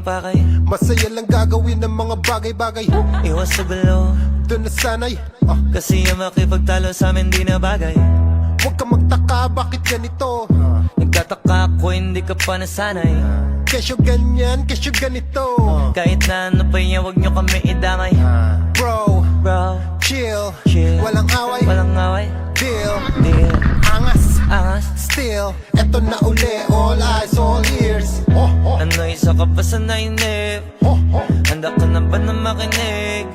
pakay. Masaya lang gagawin ng mga bagay-bagay. Iwas sa gulo, doon na sanay. kasi yung makipagtalo sa amin di na bagay. Huwag ka magtaka bakit ganito. Nagtataka ako hindi ka pa nasanay. Kesyo ganyan, kesyo ganito. Kahit na ano pa yan, huwag nyo kami idamay. Bro, Bro, chill, chill, walang away, walang away. deal, Deal, angas, angas. still. Eto na uli, all eyes, all ears. Ano isa ka ba sa nainip? Handa ka na ba na makinig?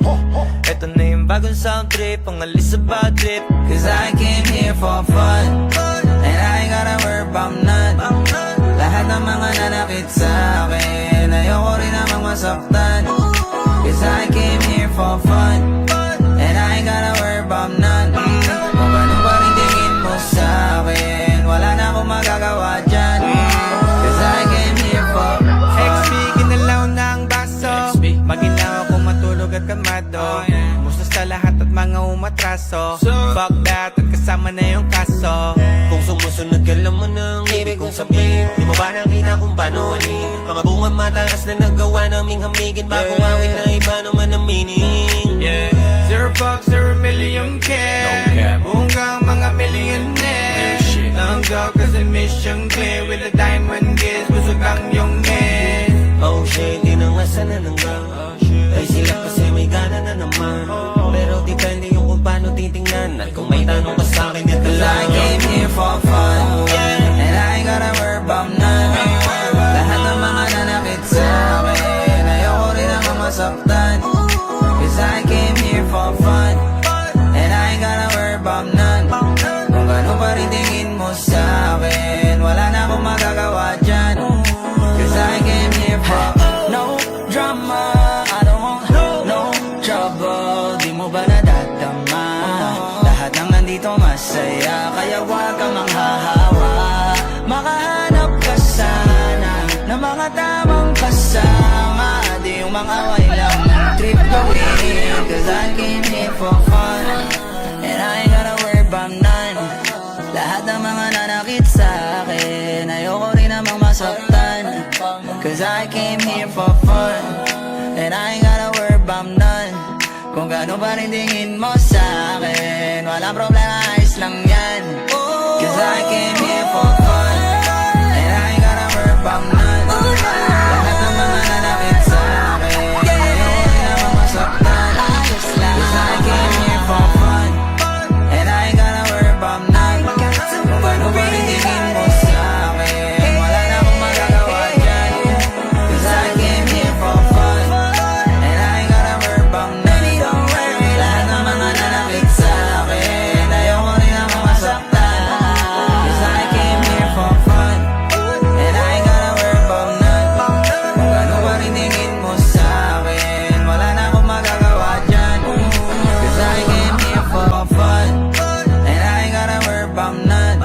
Eto na yung bagong sound trip, pangalis sa bad trip. Cause I came here for fun, and I ain't gotta worry about none. Lahat ng mga nanakit sa akin, ayoko rin namang masaktan. Cause I came here for fun, and I ain't gotta worry about none. Kung ano pa rin tingin mo sa akin, wala na akong magagawa dyan. Cause I came here for XP, ginalaw na ang baso. Maginaw ako matulog at kamado. Musta sa lahat at mga umatraso. Fuck that at kasama na yung kaso. kung sumusunod ka naman ang ibig kong sabihin. Di mo ba nakita kung paano alin? Mga bunga mataas na nagawa naming hamigin. Bagong awit na iba naman ang meaning. Yeah. Zero fucks, 0 million care. Bunggang mga millionaire. Langgaw kasi mission clear. With a diamond gaze, busog ang yung head. Oh shit, di na nga sana nanggang. Ay sila kasi may gana na naman. Pero depende yung kung paano titingnan. At kung may tanong ka sa akin, ito lang. I came here for fun, and I ain't gotta worry about none. Lahat ng mga nanakit sa akin, ayoko rin naman masaktan. Cause I came here for fun, and I ain't gotta worry about none. Kung gano'n pa rin tingin mo sa akin, wala na akong magagawa dyan. Cause I came here for no drama, I don't want no trouble. Di mo ba nadadama? Lahat ng nandito masaya, kaya wag kang manghahawa. Makahanap ka sana ng mga tamang kasama. Di yung mga away lang trip gawin. Cause I came here for fun, and I ain't gotta worry about none. Lahat ng mga nanakit sa akin, ayoko rin namang masaktan. Cause I came here for fun, and I ain't gotta worry about none. Kung gaano pa rin tingin mo sa akin, walang problema, ayos lang yan. Cause I came here for fun, and I ain't gotta worry about none. Lahat ng mga nanakit sa akin, ayoko rin namang masaktan. Cause I came here for fun, and I ain't gotta worry about none. Kung gaano pa rin tingin mo sa akin, wala na akong magagawa dyan. Cause I came here for fun, and I ain't gotta worry about none. Lahat ng mga nanakit sa akin, ayoko rin namang masaktan. Cause I came here for fun, and I ain't gotta worry about none. Kung gaano pa rin tingin mo sa akin, wala na akong magagawa dyan. Cause I came here for fun, and I ain't gotta worry about none.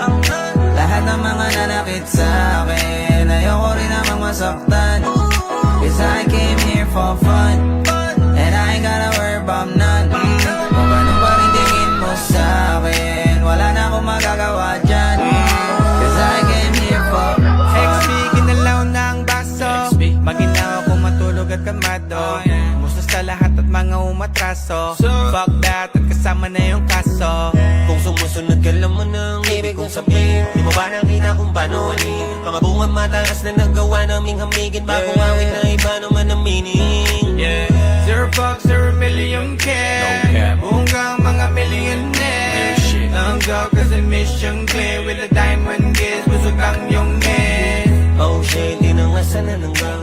Lahat ng mga nanakit sa akin, ayoko rin namang masaktan. Cause I came here for fun, and I ain't gotta worry about none. Kung ganun pa rin tingin mo sa akin, wala na akong magagawa dyan. Cause I came here for XP, ginalaw na ang baso. Maginaw ako matulog at kamado. Musta sa lahat at mga umatraso. Fuck that at kasama na yung kaso. kung sumusunod ka naman ang ibig kong sabihin. Di mo ba nakita kung paano alin? Mga bunga mataas na nagawa naming hamigin. Bagong awit na iba naman ang meaning. Yeah. Zero fucks, 0 million care. Bunggang mga millionaire. Langgaw kasi mission clear. With a diamond gaze, busog ang yung head. Oh shit, di na nga sana nanggang.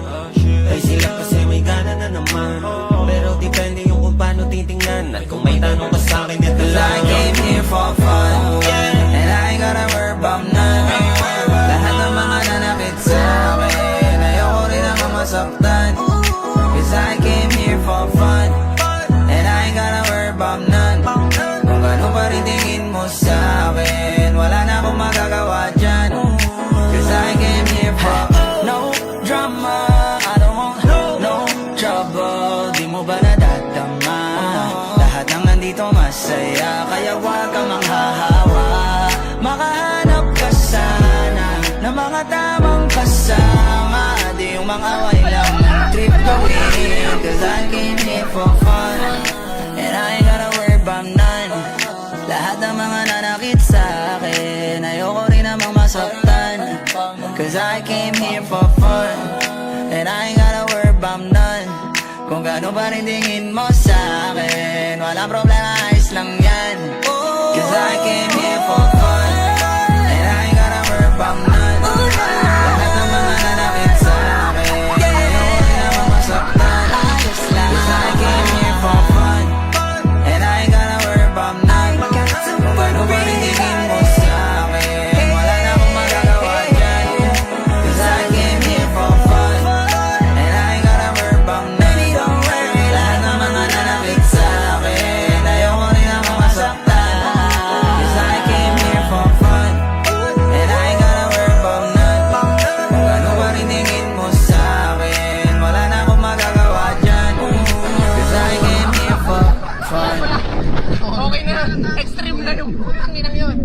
Ay sila kasi may gana na naman. Pero depende yung kung paano titingnan. At kung may tanong ka sa akin, ito lang. I came here for fun, and I ain't gotta worry about none. Lahat ng mga nanakit sa akin, ayoko rin namang masaktan. Cause I came here for fun, and I ain't gotta worry about none. Kung gano'n pa rin tingin mo sa akin, wala na akong magagawa dyan. Cause I came here for no drama, I don't want no trouble. Di mo ba nadadama? Lahat ng nandito masaya, kaya wag kang manghahawa. Makahanap ka sana ng mga tamang kasama. Di yung mga away lang ba rin tingin mo sa'kin? Walang problema, ayos lang yan. Cause I came here for fun, and I ain't gotta worry about none. Lahat ng mga nanakit sa'kin, ayoko rin naman masaktan. Cause I came here for fun, and I ain't gotta worry about none. Kung ano ba rin tingin mo sa'kin, wala na akong magagawa dyan. Cause I came here for fun, and I ain't gotta worry about none. Lahat ng mga nanakit sa'kin, ayoko rin naman masaktan. Cause I came here for fun, and I ain't gotta worry about none. Kung ano ba rin tingin mo sa'kin, wala na akong magagawa dyan. Cause I came here for fun. Okay na yun. Extreme na yung tanginang yun.